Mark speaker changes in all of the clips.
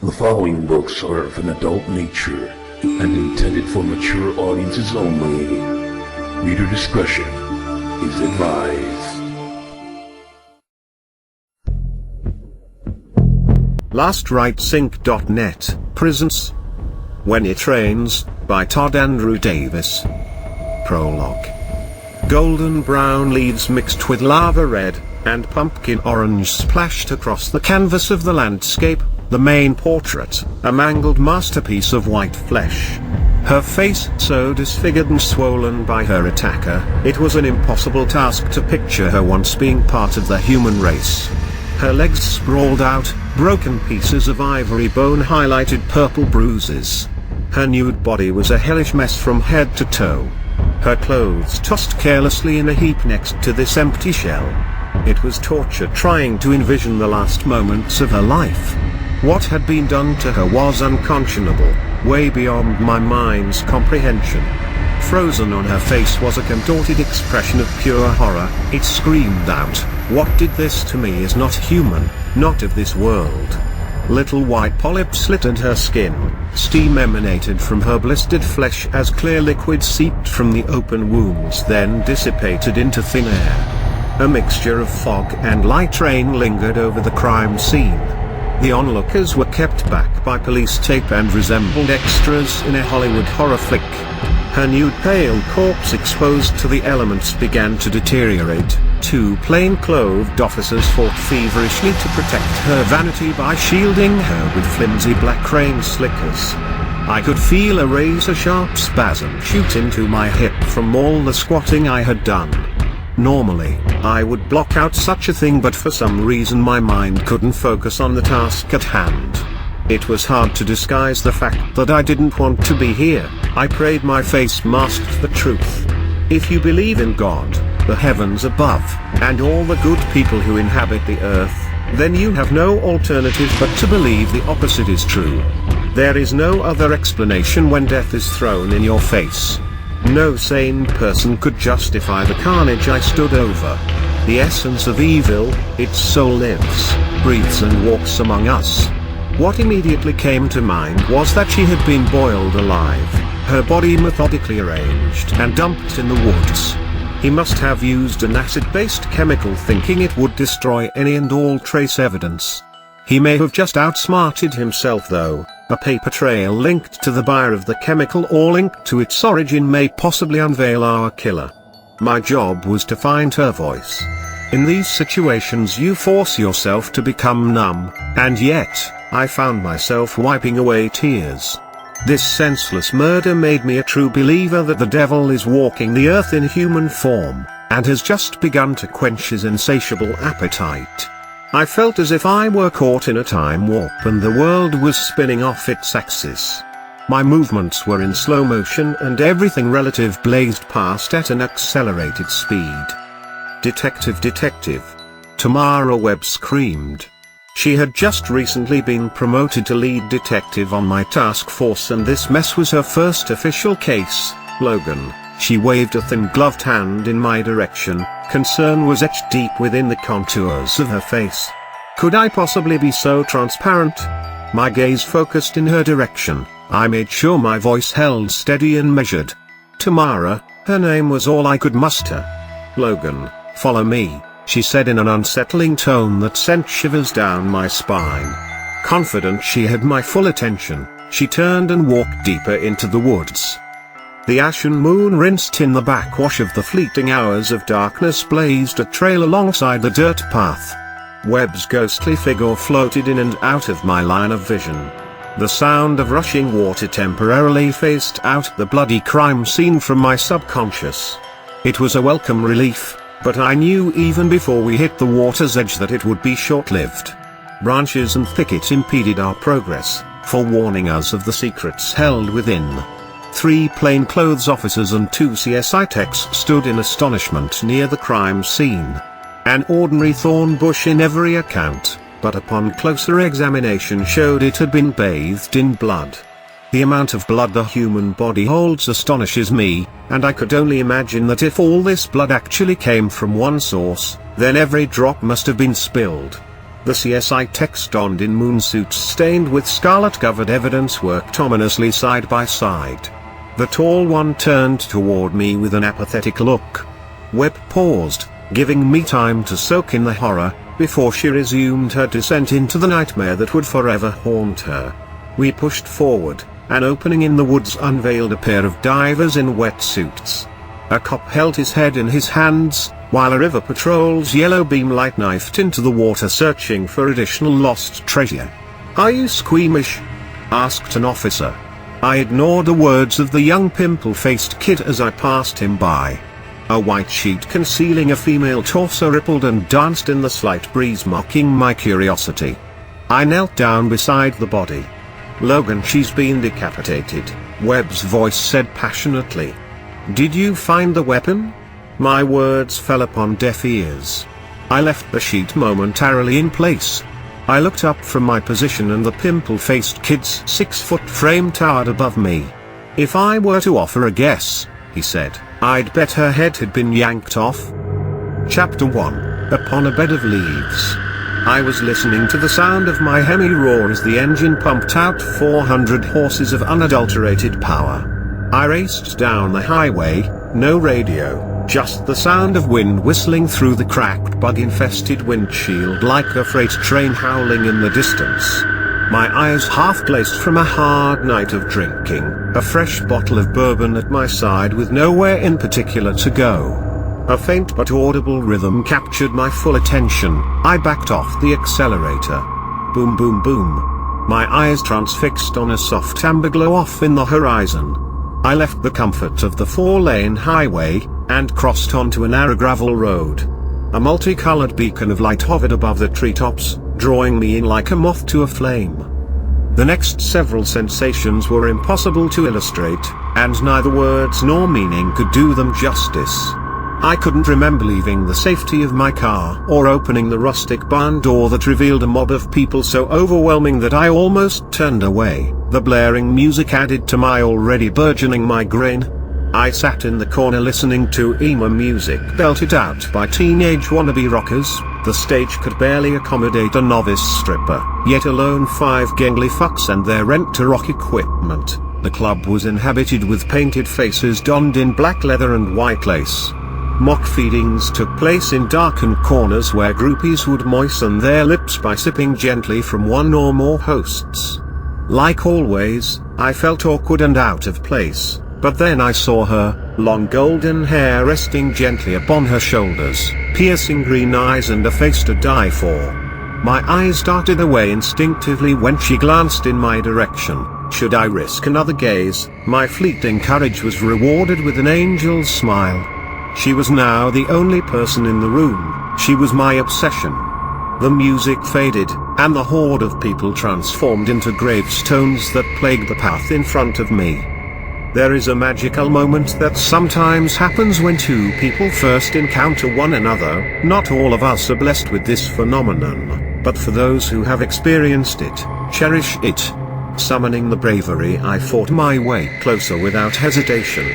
Speaker 1: The following books are of an adult nature and intended for mature audiences only. Reader discretion is advised.
Speaker 2: LastRightSync.net presents When It Rains by Todd Andrew Davis. Prologue. Golden brown leaves mixed with lava red and pumpkin orange splashed across the canvas of the landscape, the main portrait, a mangled masterpiece of white flesh. Her face so disfigured and swollen by her attacker, it was an impossible task to picture her once being part of the human race. Her legs sprawled out, broken pieces of ivory bone highlighted purple bruises. Her nude body was a hellish mess from head to toe. Her clothes tossed carelessly in a heap next to this empty shell. It was torture trying to envision the last moments of her life. What had been done to her was unconscionable, way beyond my mind's comprehension. Frozen on her face was a contorted expression of pure horror. It screamed out, "What did this to me is not human, not of this world." Little white polyps littered her skin, steam emanated from her blistered flesh as clear liquid seeped from the open wounds then dissipated into thin air. A mixture of fog and light rain lingered over the crime scene. The onlookers were kept back by police tape and resembled extras in a Hollywood horror flick. Her nude pale corpse exposed to the elements began to deteriorate. Two plain-clothed officers fought feverishly to protect her vanity by shielding her with flimsy black rain slickers. I could feel a razor-sharp spasm shoot into my hip from all the squatting I had done. Normally, I would block out such a thing, but for some reason my mind couldn't focus on the task at hand. It was hard to disguise the fact that I didn't want to be here. I prayed my face masked the truth. If you believe in God, the heavens above, and all the good people who inhabit the earth, then you have no alternative but to believe the opposite is true. There is no other explanation when death is thrown in your face. No sane person could justify the carnage I stood over. The essence of evil, its soul lives, breathes and walks among us. What immediately came to mind was that she had been boiled alive, her body methodically arranged and dumped in the woods. He must have used an acid-based chemical thinking it would destroy any and all trace evidence. He may have just outsmarted himself though. A paper trail linked to the buyer of the chemical or linked to its origin may possibly unveil our killer. My job was to find her voice. In these situations you force yourself to become numb, and yet, I found myself wiping away tears. This senseless murder made me a true believer that the devil is walking the earth in human form, and has just begun to quench his insatiable appetite. I felt as if I were caught in a time warp and the world was spinning off its axis. My movements were in slow motion and everything relative blazed past at an accelerated speed. Detective. Tamara Webb screamed. She had just recently been promoted to lead detective on my task force, and this mess was her first official case. Logan. She waved a thin gloved hand in my direction. Concern was etched deep within the contours of her face. Could I possibly be so transparent? My gaze focused in her direction. I made sure my voice held steady and measured. Tamara, her name was all I could muster. Logan, follow me, she said in an unsettling tone that sent shivers down my spine. Confident she had my full attention, she turned and walked deeper into the woods. The ashen moon rinsed in the backwash of the fleeting hours of darkness blazed a trail alongside the dirt path. Webb's ghostly figure floated in and out of my line of vision. The sound of rushing water temporarily phased out the bloody crime scene from my subconscious. It was a welcome relief, but I knew even before we hit the water's edge that it would be short-lived. Branches and thicket impeded our progress, forewarning us of the secrets held within. 3 plainclothes officers and 2 CSI techs stood in astonishment near the crime scene. An ordinary thorn bush in every account, but upon closer examination showed it had been bathed in blood. The amount of blood the human body holds astonishes me, and I could only imagine that if all this blood actually came from one source, then every drop must have been spilled. The CSI techs donned in moonsuits stained with scarlet-covered evidence worked ominously side by side. The tall one turned toward me with an apathetic look. Webb paused, giving me time to soak in the horror, before she resumed her descent into the nightmare that would forever haunt her. We pushed forward. An opening in the woods unveiled a pair of divers in wetsuits. A cop held his head in his hands, while a river patrol's yellow beam light knifed into the water searching for additional lost treasure. "Are you squeamish?" asked an officer. I ignored the words of the young pimple-faced kid as I passed him by. A white sheet concealing a female torso rippled and danced in the slight breeze, mocking my curiosity. I knelt down beside the body. "Logan, she's been decapitated," Webb's voice said passionately. "Did you find the weapon?" My words fell upon deaf ears. I left the sheet momentarily in place. I looked up from my position and the pimple-faced kid's 6-foot frame towered above me. "If I were to offer a guess," he said, "I'd bet her head had been yanked off." Chapter 1, Upon a Bed of Leaves. I was listening to the sound of my Hemi roar as the engine pumped out 400 horses of unadulterated power. I raced down the highway, no radio, just the sound of wind whistling through the cracked bug-infested windshield like a freight train howling in the distance. My eyes half glazed from a hard night of drinking, a fresh bottle of bourbon at my side with nowhere in particular to go. A faint but audible rhythm captured my full attention. I backed off the accelerator. Boom boom boom. My eyes transfixed on a soft amber glow off in the horizon. I left the comfort of the 4-lane highway, and crossed onto a narrow gravel road. A multicolored beacon of light hovered above the treetops, drawing me in like a moth to a flame. The next several sensations were impossible to illustrate, and neither words nor meaning could do them justice. I couldn't remember leaving the safety of my car or opening the rustic barn door that revealed a mob of people so overwhelming that I almost turned away. The blaring music added to my already burgeoning migraine. I sat in the corner listening to emo music belted out by teenage wannabe rockers. The stage could barely accommodate a novice stripper, yet alone 5 gangly fucks and their rent-to-rock equipment. The club was inhabited with painted faces donned in black leather and white lace. Mock feedings took place in darkened corners where groupies would moisten their lips by sipping gently from one or more hosts. Like always, I felt awkward and out of place, but then I saw her, long golden hair resting gently upon her shoulders, piercing green eyes and a face to die for. My eyes darted away instinctively when she glanced in my direction. Should I risk another gaze? My fleeting courage was rewarded with an angel's smile. She was now the only person in the room. She was my obsession. The music faded, and the horde of people transformed into gravestones that plagued the path in front of me. There is a magical moment that sometimes happens when two people first encounter one another. Not all of us are blessed with this phenomenon, but for those who have experienced it, cherish it. Summoning the bravery, I fought my way closer without hesitation.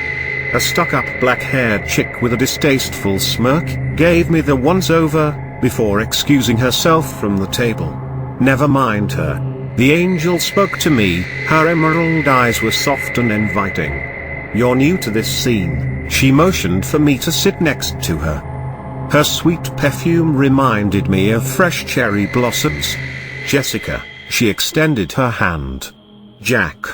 Speaker 2: A stuck-up black-haired chick with a distasteful smirk gave me the once-over, before excusing herself from the table. Never mind her. The angel spoke to me, her emerald eyes were soft and inviting. "You're new to this scene," she motioned for me to sit next to her. Her sweet perfume reminded me of fresh cherry blossoms. "Jessica," she extended her hand. "Jack."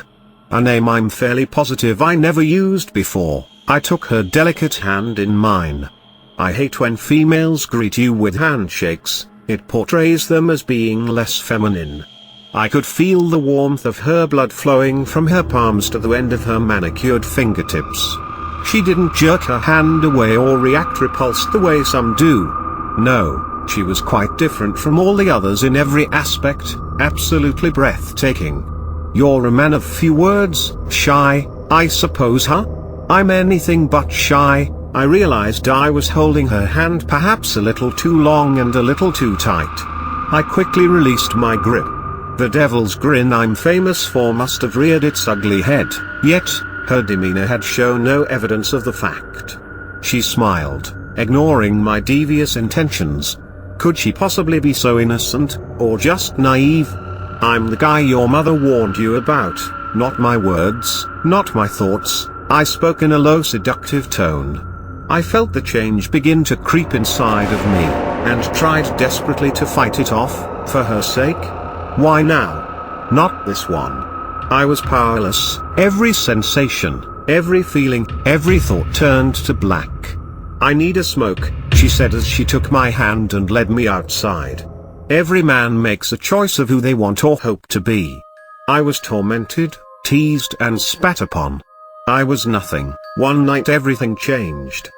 Speaker 2: A name I'm fairly positive I never used before. I took her delicate hand in mine. I hate when females greet you with handshakes, it portrays them as being less feminine. I could feel the warmth of her blood flowing from her palms to the end of her manicured fingertips. She didn't jerk her hand away or react repulsed the way some do. No, she was quite different from all the others in every aspect, absolutely breathtaking. "You're a man of few words, shy, I suppose, huh?" "I'm anything but shy." I realized I was holding her hand perhaps a little too long and a little too tight. I quickly released my grip. The devil's grin I'm famous for must have reared its ugly head, yet, her demeanor had shown no evidence of the fact. She smiled, ignoring my devious intentions. Could she possibly be so innocent, or just naive? I'm the guy your mother warned you about, not my words, not my thoughts, I spoke in a low seductive tone. I felt the change begin to creep inside of me, and tried desperately to fight it off, for her sake. Why now? Not this one. I was powerless, every sensation, every feeling, every thought turned to black. I need a smoke, she said as she took my hand and led me outside. Every man makes a choice of who they want or hope to be. I was tormented, teased and spat upon. I was nothing. One night everything changed.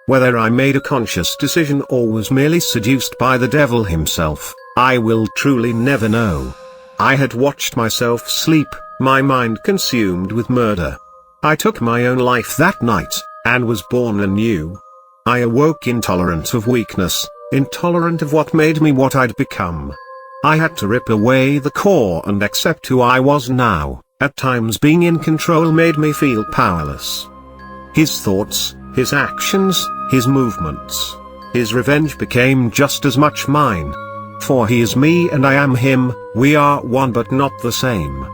Speaker 2: Whether I made a conscious decision or was merely seduced by the devil himself, I will truly never know. I had watched myself sleep, my mind consumed with murder. I took my own life that night, and was born anew. I awoke intolerant of weakness, intolerant of what made me what I'd become. I had to rip away the core and accept who I was now. At times being in control made me feel powerless. His thoughts, his actions, his movements, his revenge became just as much mine. For he is me and I am him, we are one but not the same.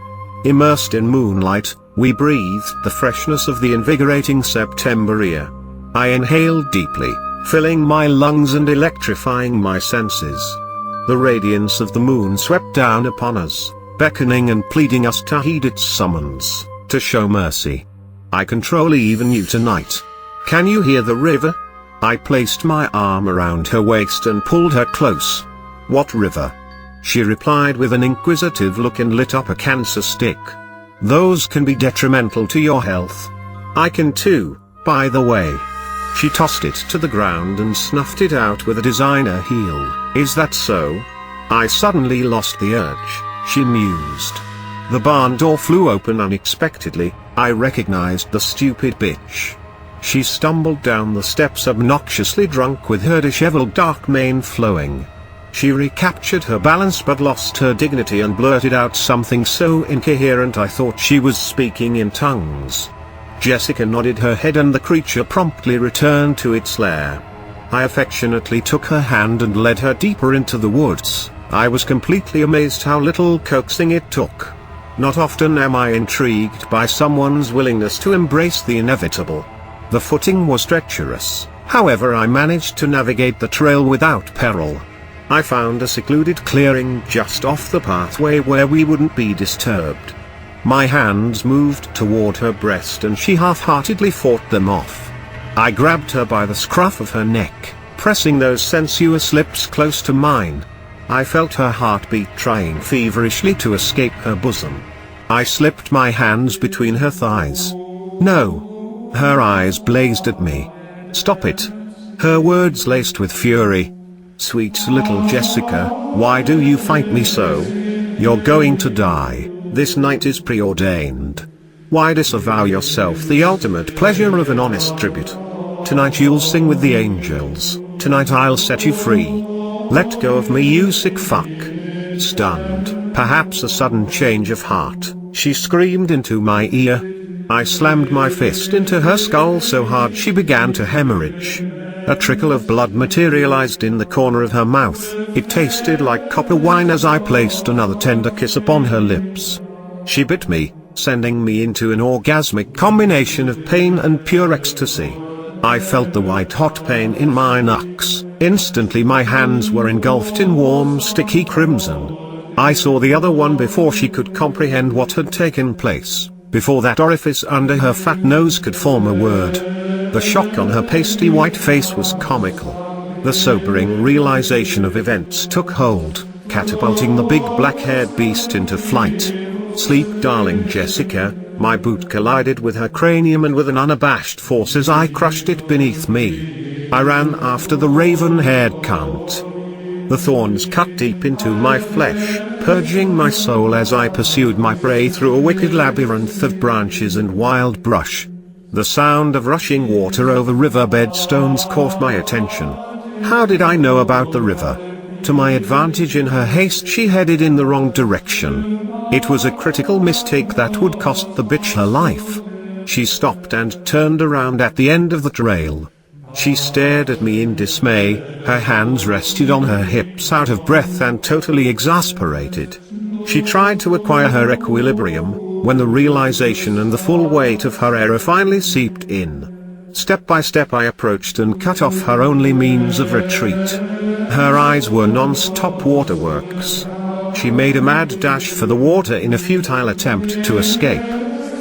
Speaker 2: Immersed in moonlight, we breathed the freshness of the invigorating September air. I inhaled deeply, filling my lungs and electrifying my senses. The radiance of the moon swept down upon us, beckoning and pleading us to heed its summons, to show mercy. I control even you tonight. Can you hear the river? I placed my arm around her waist and pulled her close. What river? She replied with an inquisitive look and lit up a cancer stick. Those can be detrimental to your health. I can too, by the way. She tossed it to the ground and snuffed it out with a designer heel. Is that so? I suddenly lost the urge, she mused. The barn door flew open unexpectedly. I recognized the stupid bitch. She stumbled down the steps obnoxiously drunk with her disheveled dark mane flowing. She recaptured her balance but lost her dignity and blurted out something so incoherent I thought she was speaking in tongues. Jessica nodded her head and the creature promptly returned to its lair. I affectionately took her hand and led her deeper into the woods. I was completely amazed how little coaxing it took. Not often am I intrigued by someone's willingness to embrace the inevitable. The footing was treacherous, however I managed to navigate the trail without peril. I found a secluded clearing just off the pathway where we wouldn't be disturbed. My hands moved toward her breast and she half-heartedly fought them off. I grabbed her by the scruff of her neck, pressing those sensuous lips close to mine. I felt her heartbeat trying feverishly to escape her bosom. I slipped my hands between her thighs. No. Her eyes blazed at me. Stop it. Her words laced with fury. Sweet little Jessica, why do you fight me so? You're going to die. This night is preordained. Why disavow yourself the ultimate pleasure of an honest tribute? Tonight you'll sing with the angels. Tonight I'll set you free. Let go of me, you sick fuck. Stunned, perhaps a sudden change of heart, she screamed into my ear. I slammed my fist into her skull so hard she began to hemorrhage. A trickle of blood materialized in the corner of her mouth. It tasted like copper wine as I placed another tender kiss upon her lips. She bit me, sending me into an orgasmic combination of pain and pure ecstasy. I felt the white-hot pain in my knucks. Instantly my hands were engulfed in warm sticky crimson. I saw the other one before she could comprehend what had taken place, before that orifice under her fat nose could form a word. The shock on her pasty white face was comical. The sobering realization of events took hold, catapulting the big black-haired beast into flight. Sleep, darling Jessica. My boot collided with her cranium and with an unabashed force as I crushed it beneath me, I ran after the raven-haired cunt. The thorns cut deep into my flesh, purging my soul as I pursued my prey through a wicked labyrinth of branches and wild brush. The sound of rushing water over riverbed stones caught my attention. How did I know about the river? To my advantage, in her haste she headed in the wrong direction. It was a critical mistake that would cost the bitch her life. She stopped and turned around at the end of the trail. She stared at me in dismay, her hands rested on her hips out of breath and totally exasperated. She tried to acquire her equilibrium, when the realization and the full weight of her error finally seeped in. Step by step I approached and cut off her only means of retreat. Her eyes were non-stop waterworks. She made a mad dash for the water in a futile attempt to escape.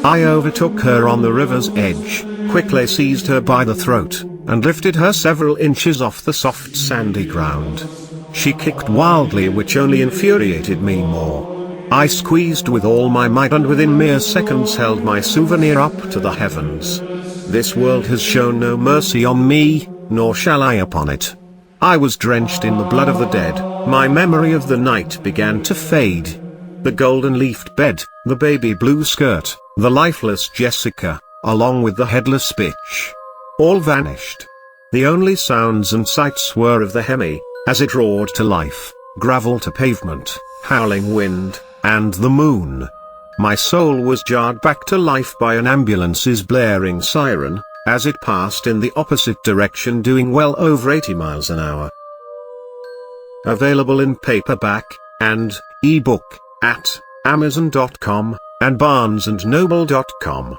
Speaker 2: I overtook her on the river's edge, quickly seized her by the throat, and lifted her several inches off the soft sandy ground. She kicked wildly, which only infuriated me more. I squeezed with all my might and within mere seconds held my souvenir up to the heavens. This world has shown no mercy on me, nor shall I upon it. I was drenched in the blood of the dead, my memory of the night began to fade. The golden-leafed bed, the baby blue skirt, the lifeless Jessica, along with the headless bitch. All vanished. The only sounds and sights were of the Hemi, as it roared to life, gravel to pavement, howling wind, and the moon. My soul was jarred back to life by an ambulance's blaring siren, as it passed in the opposite direction doing well over 80 miles an hour. Available in paperback and ebook at Amazon.com and BarnesandNoble.com.